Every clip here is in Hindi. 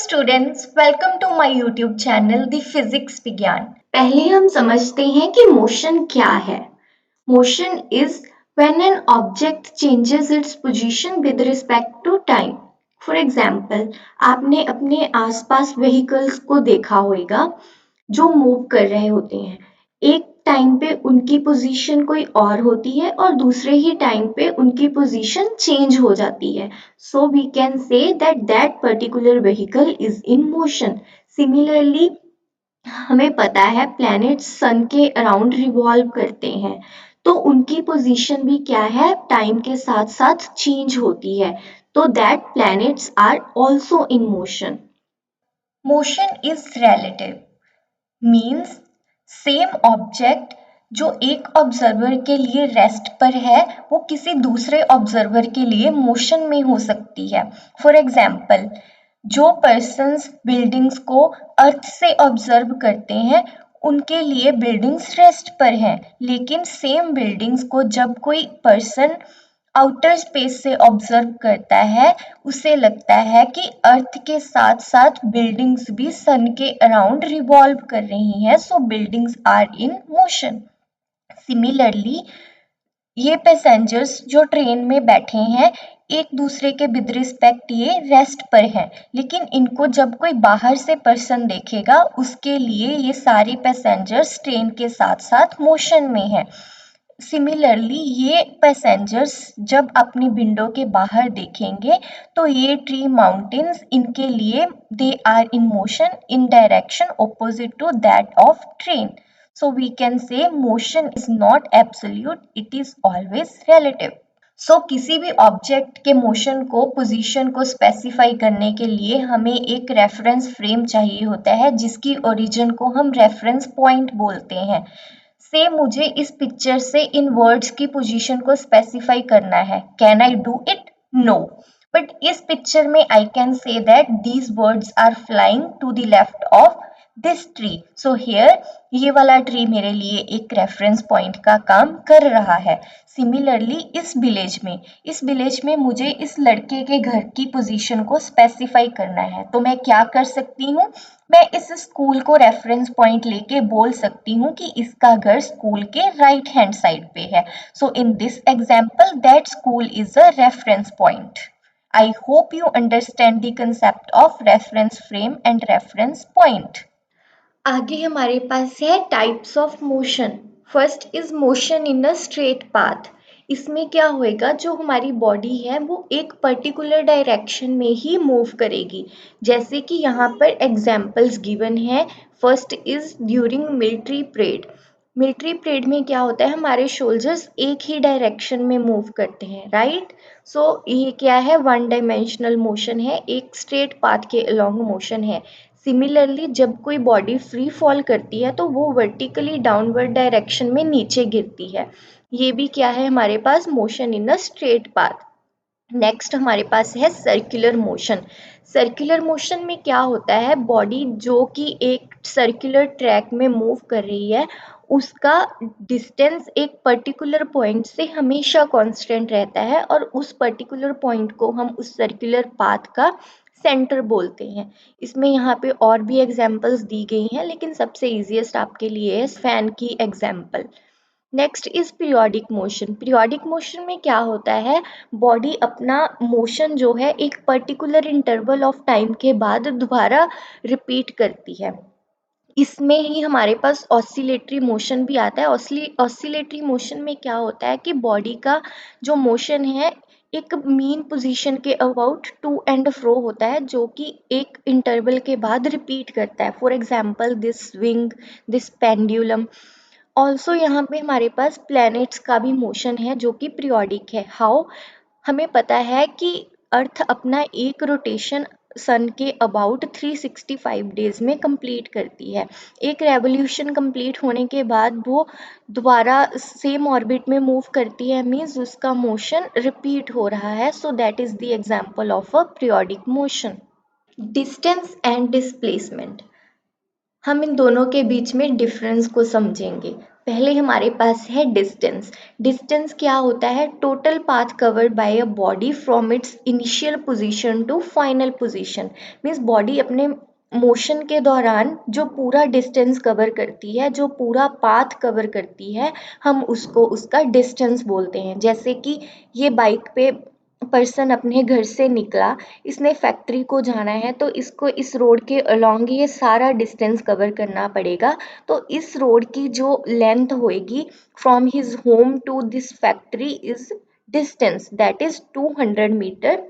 Students, welcome to my YouTube channel the physics Vigyan. पहले हम समझते हैं कि मोशन क्या है। Motion is when an object changes its position with respect to time. For example, आपने अपने आसपास व्हीकल्स को देखा होगा जो मूव कर रहे होते हैं। एक टाइम पे उनकी पोजीशन कोई और होती है और दूसरे ही टाइम पे उनकी पोजीशन चेंज हो जाती है। So we can say that that particular vehicle is in motion. Similarly, हमें पता है प्लैनेट्स सन के अराउंड रिवॉल्व करते हैं, तो उनकी पोजीशन भी क्या है, टाइम के साथ साथ चेंज होती है। तो that planets are also in motion. Motion is relative means same object जो एक ऑब्जर्वर के लिए रेस्ट पर है वो किसी दूसरे ऑब्जर्वर के लिए मोशन में हो सकती है। फॉर एग्जाम्पल, जो पर्सन्स बिल्डिंग्स को अर्थ से ऑब्जर्व करते हैं उनके लिए बिल्डिंग्स रेस्ट पर हैं, लेकिन सेम बिल्डिंग्स को जब कोई पर्सन आउटर स्पेस से ऑब्जर्व करता है उसे लगता है कि अर्थ के साथ साथ बिल्डिंग्स भी सन के अराउंड रिवॉल्व कर रही हैं, so buildings are in motion. Similarly, ये पैसेंजर्स जो ट्रेन में बैठे हैं एक दूसरे के विद रिस्पेक्ट ये रेस्ट पर हैं, लेकिन इनको जब कोई बाहर से पर्सन देखेगा उसके लिए ये सारे पैसेंजर्स ट्रेन के साथ साथ मोशन में हैं। सिमिलरली, ये पैसेंजर्स जब अपनी विंडो के बाहर देखेंगे तो ये ट्री माउंटेन्स इनके लिए they are in motion in direction opposite to that of train. So we can say motion is not absolute, it is always relative. सो किसी भी ऑब्जेक्ट के मोशन को पोजीशन को स्पेसिफाई करने के लिए हमें एक रेफरेंस फ्रेम चाहिए होता है जिसकी ओरिजिन को हम रेफरेंस पॉइंट बोलते हैं। से मुझे इस पिक्चर से इन वर्ड्स की पोजीशन को स्पेसिफाई करना है। Can I do it? No, but इस पिक्चर में I can say that these birds are flying to the left of this tree. So here ये वाला ट्री मेरे लिए एक रेफरेंस पॉइंट का काम कर रहा है। सिमिलरली, इस विलेज में मुझे इस लड़के के घर की पोजीशन को स्पेसिफाई करना है, तो मैं क्या कर सकती हूँ, मैं इस स्कूल को रेफरेंस पॉइंट लेके बोल सकती हूँ कि इसका घर स्कूल के राइट हैंड साइड पे है। So in this example that school is a reference point. I hope you understand the concept of reference frame and reference point. आगे हमारे पास है types of motion. First is motion in a straight path. इसमें क्या होएगा, जो हमारी बॉडी है वो एक पर्टिकुलर डायरेक्शन में ही मूव करेगी। जैसे कि यहाँ पर एग्जाम्पल्स गिवन है। First is during military parade. Military parade में क्या होता है, हमारे सोल्जर्स एक ही डायरेक्शन में मूव करते हैं, राइट। सो ये क्या है, वन डायमेंशनल मोशन है, एक स्ट्रेट पाथ के अलोंग मोशन है। सिमिलरली, जब कोई बॉडी फ्री फॉल करती है तो वो वर्टिकली डाउनवर्ड डायरेक्शन में नीचे गिरती है। ये भी क्या है, हमारे पास motion in a straight path. Next हमारे पास है सर्कुलर मोशन। सर्कुलर मोशन में क्या होता है, बॉडी जो कि एक सर्कुलर ट्रैक में मूव कर रही है उसका डिस्टेंस एक पर्टिकुलर पॉइंट से हमेशा कांस्टेंट रहता है और उस पर्टिकुलर पॉइंट को हम उस सर्कुलर पाथ का सेंटर बोलते हैं। इसमें यहाँ पे और भी एग्जांपल्स दी गई हैं, लेकिन सबसे इजीएस्ट आपके लिए है फैन की example. Next is periodic motion. Periodic motion में क्या होता है, बॉडी अपना मोशन जो है एक पर्टिकुलर इंटरवल ऑफ टाइम के बाद दोबारा रिपीट करती है। इसमें ही हमारे पास ऑसिलेटरी मोशन भी आता है। ऑसिलेटरी मोशन में क्या होता है कि बॉडी का जो मोशन है एक मीन पोजीशन के अबाउट टू एंड फ्रो होता है, जो कि एक इंटरवल के बाद रिपीट करता है। For example, this swing, this pendulum. Also यहाँ पे हमारे पास प्लैनेट्स का भी मोशन है जो कि पीरियोडिक है। हाउ, हमें पता है कि अर्थ अपना एक रोटेशन सन के अबाउट 365 डेज में कंप्लीट करती है। एक रेवोल्यूशन कंप्लीट होने के बाद वो दोबारा सेम ऑर्बिट में मूव करती है, मीन्स उसका मोशन रिपीट हो रहा है। So that is the example of a periodic motion. Distance and displacement, हम इन दोनों के बीच में डिफरेंस को समझेंगे। पहले हमारे पास है डिस्टेंस। डिस्टेंस क्या होता है? Total path covered by a body from its initial position to final position. Means body अपने मोशन के दौरान जो पूरा डिस्टेंस कवर करती है, जो पूरा पाथ कवर करती है, हम उसको उसका डिस्टेंस बोलते हैं। जैसे कि ये बाइक पे पर्सन अपने घर से निकला, इसने फैक्ट्री को जाना है, तो इसको इस रोड के अलोंग ये सारा डिस्टेंस कवर करना पड़ेगा। तो इस रोड की जो लेंथ होएगी from his home to this factory is distance, that is 200 metre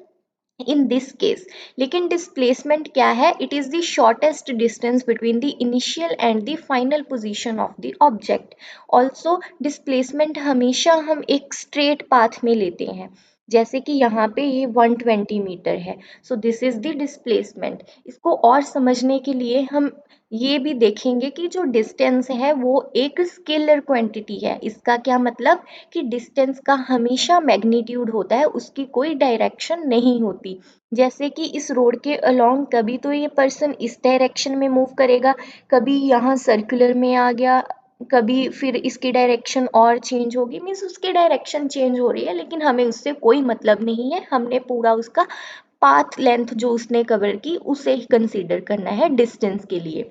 in this case. लेकिन डिस्प्लेसमेंट क्या है? It is the shortest distance between the initial and the final position of the object. Also displacement हमेशा हम एक स्ट्रेट पाथ में लेते हैं। जैसे कि यहाँ पे ये 120 मीटर है, सो दिस इज द डिस्प्लेसमेंट। इसको और समझने के लिए हम ये भी देखेंगे कि जो डिस्टेंस है वो एक स्केलर क्वांटिटी है। इसका क्या मतलब? कि डिस्टेंस का हमेशा मैग्नीट्यूड होता है, उसकी कोई डायरेक्शन नहीं होती। जैसे कि इस रोड के अलोंग कभी तो ये पर्सन इस डायरेक्शन में मूव करेगा, कभी यहाँ सर्कुलर में आ गया, कभी फिर इसकी डायरेक्शन और चेंज होगी। मीन्स उसकी डायरेक्शन चेंज हो रही है, लेकिन हमें उससे कोई मतलब नहीं है। हमने पूरा उसका पाथ लेंथ जो उसने कवर की उसे ही कंसीडर करना है डिस्टेंस के लिए।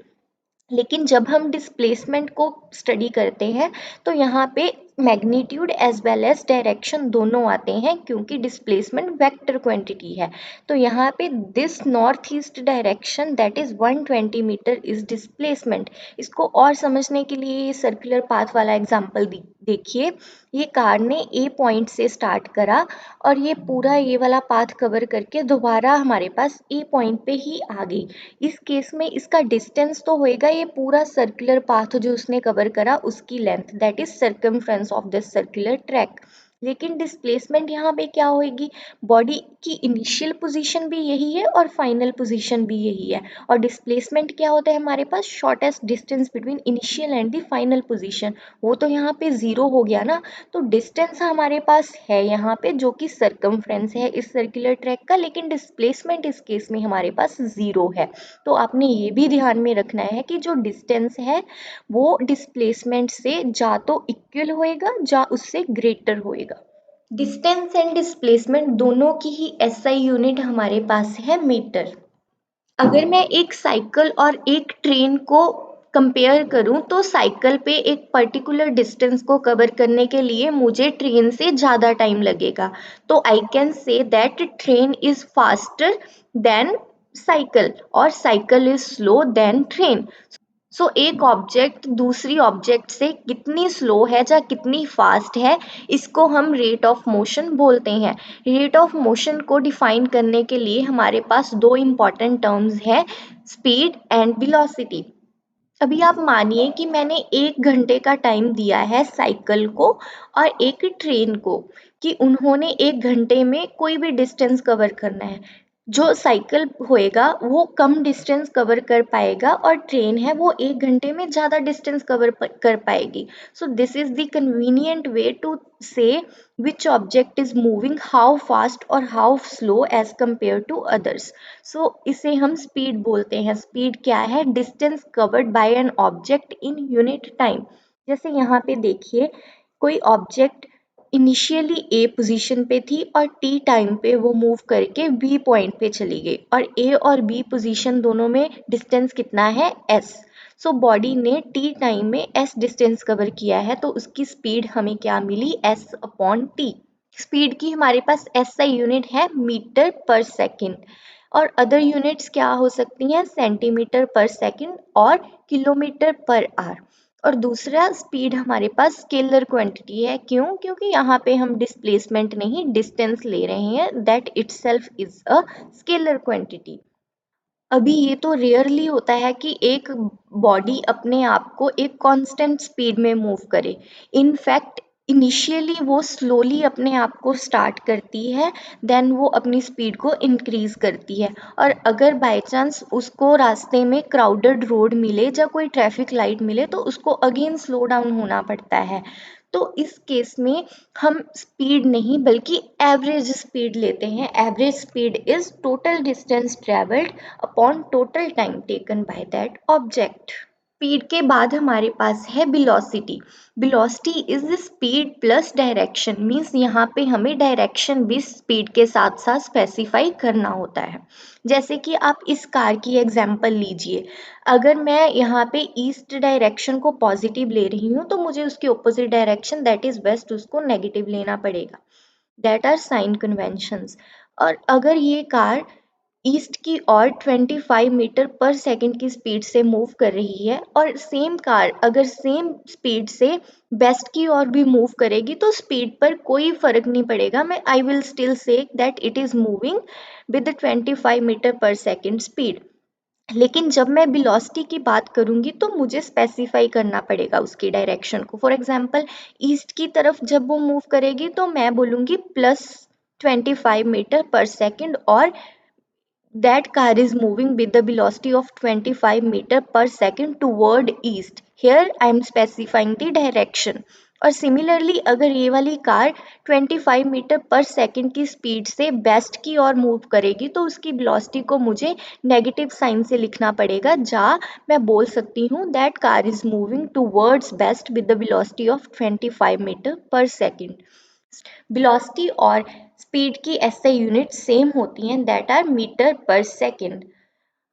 लेकिन जब हम डिस्प्लेसमेंट को स्टडी करते हैं तो यहाँ पे magnitude as well as direction दोनों आते हैं, क्योंकि डिस्प्लेसमेंट वेक्टर क्वांटिटी है। तो यहाँ पे this north east direction that is 120 metre is displacement. इसको और समझने के लिए ये सर्कुलर पाथ वाला एग्जांपल देखिए। ये कार ने ए पॉइंट से स्टार्ट करा और ये पूरा ये वाला पाथ कवर करके दोबारा हमारे पास ए पॉइंट पे ही आ गई। इस केस में इसका डिस्टेंस तो होएगा ये पूरा सर्कुलर पाथ जो उसने कवर करा उसकी length, that is circumference of this circular track. लेकिन डिस्प्लेसमेंट यहाँ पे क्या होएगी? बॉडी की इनिशियल पोजीशन भी यही है और फाइनल पोजीशन भी यही है। और डिस्प्लेसमेंट क्या होता है हमारे पास? Shortest distance between initial and the final position. वो तो यहाँ पे जीरो हो गया ना। तो डिस्टेंस हमारे पास है यहाँ पे जो कि सर्कमफ्रेंस है इस सर्कुलर ट्रैक का, लेकिन डिस्प्लेसमेंट इस केस में हमारे पास जीरो है। तो आपने ये भी ध्यान में रखना है कि जो डिस्टेंस है वो डिस्प्लेसमेंट से जा तो इक्वल होएगा या उससे ग्रेटर होएगा। डिस्टेंस एंड डिस्प्लेसमेंट दोनों की ही एसआई यूनिट हमारे पास है मीटर। अगर मैं एक साइकिल और एक ट्रेन को कंपेयर करूं तो साइकिल पे एक पर्टिकुलर डिस्टेंस को कवर करने के लिए मुझे ट्रेन से ज़्यादा टाइम लगेगा। तो I can say that train is faster than cycle और cycle is slow than train. So एक ऑब्जेक्ट दूसरी ऑब्जेक्ट से कितनी स्लो है या कितनी फास्ट है, इसको हम रेट ऑफ मोशन बोलते हैं। रेट ऑफ मोशन को डिफाइन करने के लिए हमारे पास दो इम्पॉर्टेंट टर्म्स हैं, स्पीड एंड वेलोसिटी। अभी आप मानिए कि मैंने 1 घंटे का टाइम दिया है साइकिल को और एक ट्रेन को, कि उन्होंने 1 घंटे में कोई भी डिस्टेंस कवर करना है। जो साइकिल होएगा वो कम डिस्टेंस कवर कर पाएगा और ट्रेन है वो 1 घंटे में ज़्यादा डिस्टेंस कवर कर पाएगी। So this is the convenient way to say which object is moving how fast or how slow as compared to others। सो इसे हम स्पीड बोलते हैं। स्पीड क्या है? Distance covered by an object in unit time. जैसे यहाँ पे देखिए, कोई ऑब्जेक्ट इनिशियली ए पोजीशन पे थी और टी टाइम पे वो मूव करके बी पॉइंट पे चली गई, और ए और बी पोजीशन दोनों में डिस्टेंस कितना है? एस। सो बॉडी ने टी टाइम में एस डिस्टेंस कवर किया है, तो उसकी स्पीड हमें क्या मिली? S upon T. स्पीड की हमारे पास एसआई यूनिट है मीटर पर सेकंड, और अदर यूनिट्स क्या हो सकती हैं? सेंटीमीटर पर सेकंड और किलोमीटर पर आवर। और दूसरा स्पीड हमारे पास स्केलर क्वांटिटी है। क्यों? क्योंकि यहाँ पे हम डिस्प्लेसमेंट नहीं डिस्टेंस ले रहे हैं, that itself is a scalar quantity. अभी ये तो रेयरली होता है कि एक बॉडी अपने आप को एक कांस्टेंट स्पीड में मूव करे। इनफैक्ट इनिशियली वो स्लोली अपने आप को स्टार्ट करती है, देन वो अपनी स्पीड को इंक्रीज करती है। और अगर बाय चांस उसको रास्ते में क्राउडेड रोड मिले या कोई ट्रैफिक लाइट मिले तो उसको अगेन स्लो डाउन होना पड़ता है। तो इस केस में हम स्पीड नहीं बल्कि एवरेज स्पीड लेते हैं। Average speed is total distance travelled upon total time taken by that object. Speed के बाद हमारे पास है velocity. Velocity is the speed plus direction, means यहाँ पे हमें डायरेक्शन भी स्पीड के साथ साथ स्पेसिफाई करना होता है। जैसे कि आप इस कार की एग्जांपल लीजिए, अगर मैं यहाँ पे ईस्ट डायरेक्शन को पॉजिटिव ले रही हूँ तो मुझे उसकी opposite direction that is west उसको नेगेटिव लेना पड़ेगा। That are sign conventions. और अगर ये कार ईस्ट की ओर 25 मीटर पर सेकंड की स्पीड से मूव कर रही है और सेम कार अगर सेम स्पीड से वेस्ट की ओर भी मूव करेगी तो स्पीड पर कोई फर्क नहीं पड़ेगा, मैं I will still say that it is moving with 25 metre per second speed. लेकिन जब मैं वेलोसिटी की बात करूंगी तो मुझे स्पेसिफाई करना पड़ेगा उसकी डायरेक्शन को। फॉर एग्जांपल ईस्ट की तरफ जब वो मूव करेगी तो मैं बोलूंगी प्लस 25 मीटर पर सेकंड, और that car is moving with the velocity of 25 meter per second toward east. Here I am specifying the direction. और सिमिलरली अगर ये वाली कार 25 मीटर पर सेकंड की स्पीड से वेस्ट की ओर मूव करेगी तो उसकी वेलोसिटी को मुझे नेगेटिव साइन से लिखना पड़ेगा, जहाँ मैं बोल सकती हूँ that car is moving towards west with the velocity of 25 metre per second. Velocity और स्पीड की ऐसे यूनिट सेम होती हैं, that are metre per second.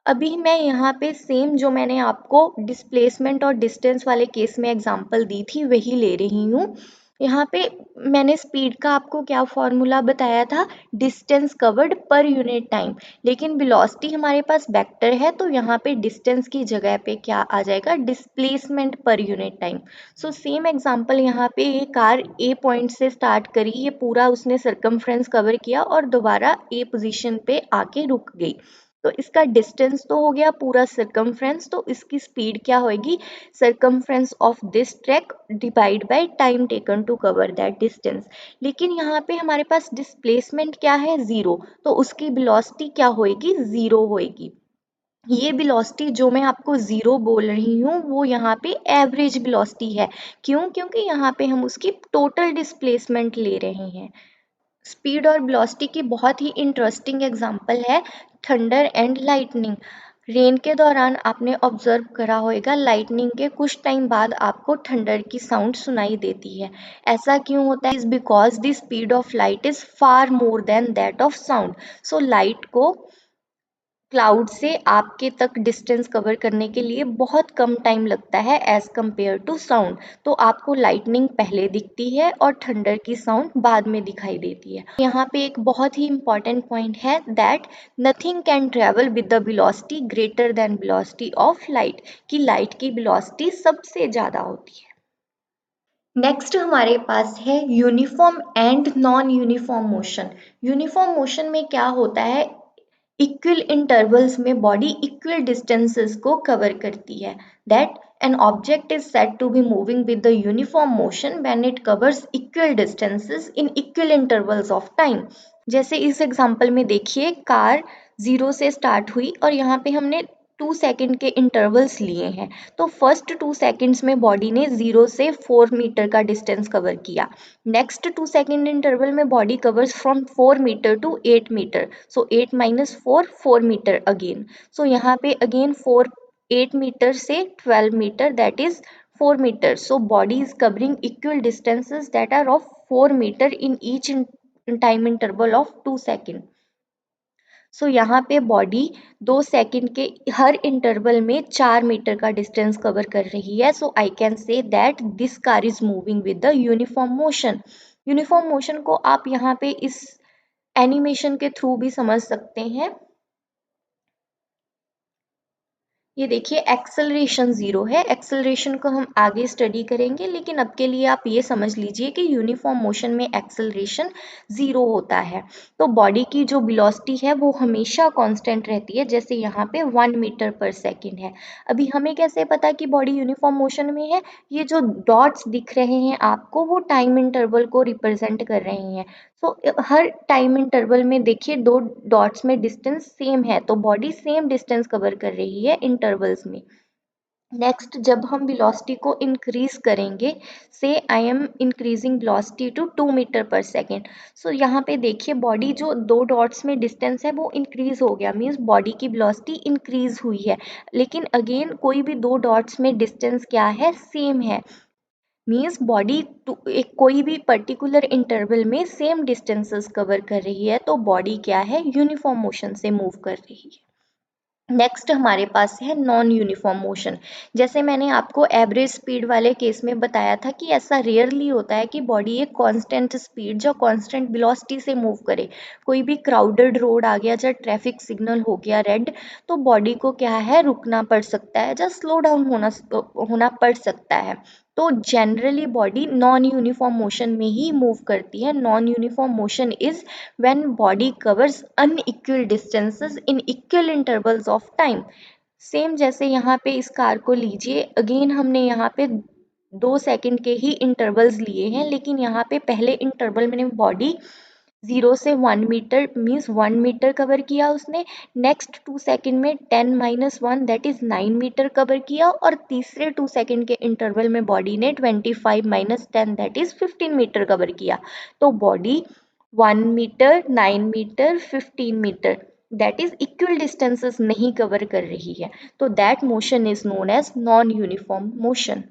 अभी मैं यहाँ पे सेम जो मैंने आपको डिस्प्लेसमेंट और डिस्टेंस वाले केस में एग्जांपल दी थी वही ले रही हूँ। यहाँ पे मैंने स्पीड का आपको क्या फॉर्मूला बताया था, distance covered per unit time, लेकिन वेलोसिटी हमारे पास वेक्टर है तो यहाँ पे डिस्टेंस की जगह पे क्या आ जाएगा, displacement per unit time. So same example यहाँ पे ये कार ए पॉइंट से स्टार्ट करी, ये पूरा उसने सर्कमफ्रेंस कवर किया और दोबारा ए पोजीशन पे आके रुक गई, तो इसका डिस्टेंस तो हो गया पूरा सर्कमफ्रेंस, तो इसकी स्पीड क्या होगी, circumference of this track divide by time taken to cover that distance. लेकिन यहाँ पे हमारे पास डिस्प्लेसमेंट क्या है, जीरो, तो उसकी वेलोसिटी क्या होएगी, जीरो होएगी। ये वेलोसिटी जो मैं आपको जीरो बोल रही हूँ वो यहाँ पे एवरेज वेलोसिटी है। क्यों, क्योंकि यहाँ पे हम उसकी टोटल डिस्प्लेसमेंट ले रहे हैं। स्पीड और वेलोसिटी की बहुत ही इंटरेस्टिंग एग्जांपल है थंडर एंड लाइटनिंग। रेन के दौरान आपने ऑब्जर्व करा होगा लाइटनिंग के कुछ टाइम बाद आपको थंडर की साउंड सुनाई देती है। ऐसा क्यों होता है, is because the speed of light is far more than that of sound. So light को क्लाउड से आपके तक डिस्टेंस कवर करने के लिए बहुत कम टाइम लगता है एज कंपेयर टू साउंड, तो आपको लाइटनिंग पहले दिखती है और थंडर की साउंड बाद में दिखाई देती है। यहाँ पे एक बहुत ही इंपॉर्टेंट पॉइंट है that nothing can travel with the velocity greater than velocity of light, कि लाइट की वेलोसिटी सबसे ज़्यादा होती है। नेक्स्ट हमारे पास है uniform and non uniform motion. Uniform motion में क्या होता है, इक्वल इंटरवल्स में बॉडी इक्वल डिस्टेंसेस को कवर करती है। That an object is said to be moving with the uniform motion when it covers equal distances in equal intervals of time. जैसे इस एग्जांपल में देखिए, कार 0 से स्टार्ट हुई और यहाँ पे हमने 2 सेकंड के इंटरवल्स लिए हैं, तो फर्स्ट 2 सेकंड्स में बॉडी ने 0 से 4 मीटर का डिस्टेंस कवर किया। नेक्स्ट 2 सेकंड इंटरवल में body covers from 4 metre to 8 metre, so 8 minus 4 4 metre again. So यहाँ पे अगेन 4 8 मीटर से 12 metre that is 4 metre, so body is covering equal distances that are of 4 metre in each time interval of 2 second. So यहाँ पे बॉडी 2 सेकंड के हर इंटरवल में 4 मीटर का डिस्टेंस कवर कर रही है। So I can say that this car is moving with the uniform motion. Uniform motion को आप यहाँ पे इस एनिमेशन के थ्रू भी समझ सकते हैं। ये देखिए एक्सेलरेशन जीरो है, एक्सेलरेशन को हम आगे स्टडी करेंगे, लेकिन अब के लिए आप ये समझ लीजिए कि यूनिफॉर्म मोशन में एक्सेलरेशन जीरो होता है। तो बॉडी की जो वेलोसिटी है वो हमेशा कांस्टेंट रहती है, जैसे यहाँ पे 1 मीटर पर सेकंड है। अभी हमें कैसे पता कि बॉडी यूनिफॉर्म मोशन में है, ये जो डॉट्स दिख रहे हैं आपको वो टाइम इंटरवल को रिप्रेजेंट कर रहे हैं। सो हर टाइम इंटरवल में देखिए 2 डॉट्स में डिस्टेंस सेम है, तो बॉडी सेम डिस्टेंस कवर कर रही है इंटरवल्स में। नेक्स्ट, जब हम वेलोसिटी को इंक्रीज करेंगे, say I am increasing velocity to 2 metre per second. So यहाँ पे देखिए बॉडी जो दो डॉट्स में डिस्टेंस है वो इंक्रीज हो गया, मीन्स बॉडी की वेलोसिटी इंक्रीज हुई है। लेकिन अगेन कोई भी दो डॉट्स में डिस्टेंस क्या है, सेम है, मीन्स बॉडी एक कोई भी पर्टिकुलर इंटरवल में सेम डिस्टेंसेस कवर कर रही है, तो बॉडी क्या है, यूनिफॉर्म मोशन से मूव कर रही है। नेक्स्ट हमारे पास है नॉन यूनिफॉर्म मोशन। जैसे मैंने आपको एवरेज स्पीड वाले केस में बताया था कि ऐसा रेयरली होता है कि बॉडी एक कांस्टेंट स्पीड या कांस्टेंट वेलोसिटी से मूव करे। कोई भी क्राउडेड रोड आ गया या ट्रैफिक सिग्नल हो गया रेड, तो बॉडी को क्या है, रुकना पड़ सकता है या स्लो डाउन होना पड़ सकता है। तो generally body non uniform motion में ही मूव करती है। Non uniform motion is when body covers unequal distances in equal intervals of time। Same जैसे यहाँ पे इस कार को लीजिए, अगेन हमने यहाँ पे 2 सेकंड के ही इंटरवल्स लिए हैं, लेकिन यहाँ पे पहले इंटरवल में बॉडी 0 से 1 मीटर मीन्स 1 मीटर कवर किया उसने, नेक्स्ट 2 सेकंड में 10 - 1 दैट इज 9 मीटर कवर किया, और तीसरे 2 सेकंड के इंटरवल में बॉडी ने 25 - 10 दैट इज 15 मीटर कवर किया। तो body 1 metre, 9 metre, 15 metre that is equal distances नहीं कवर कर रही है, तो that motion is known as non uniform motion.